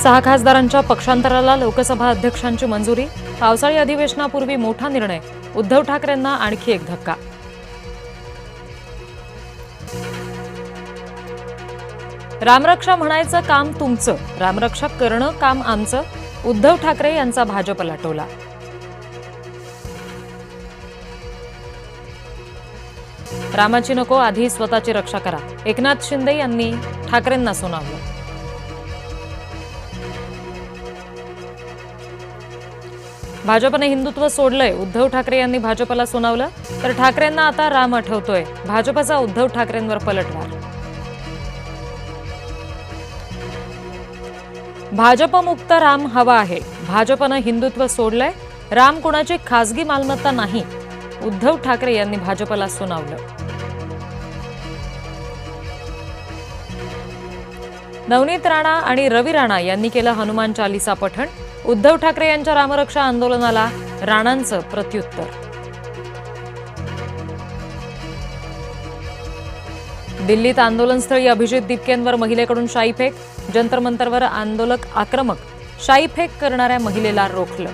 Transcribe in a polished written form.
6 खासदारांच्या पक्षांतराला लोकसभा अध्यक्षांची मंजुरी। पावसाळी अधिवेशनापूर्वी मोठा निर्णय। उद्धव ठाकरेंना आणखी एक धक्का। रामरक्षा म्हणायचं काम तुमचं, रामरक्षा करणं काम आमचं। उद्धव ठाकरे यांचा भाजपला टोला। रामाची नको, आधी स्वतःची रक्षा करा। एकनाथ शिंदे यांनी ठाकरेंना सुनावलं। भाजपने हिंदुत्व सोडलंय, उद्धव ठाकरे यांनी भाजपला सुनावलं। तर ठाकरेंना आता राम आठवतोय, भाजपचा उद्धव ठाकरेंवर पलटवार। भाजपमुक्त राम हवा आहे, भाजपनं हिंदुत्व सोडलंय, राम कुणाची खासगी मालमत्ता नाही, उद्धव ठाकरे यांनी भाजपला सुनावलं। नवनीत राणा आणि रवी राणा यांनी केलं हनुमान चालीसा पठण। उद्धव ठाकरे यांच्या रामरक्षा आंदोलनाला राणांचं प्रत्युत्तर। दिल्लीत आंदोलनस्थळी अभिजित दीपकेंवर महिलेकडून शाईफेक। जंतर मंतरवर आंदोलक आक्रमक, शाईफेक करणाऱ्या महिलेला रोखलं।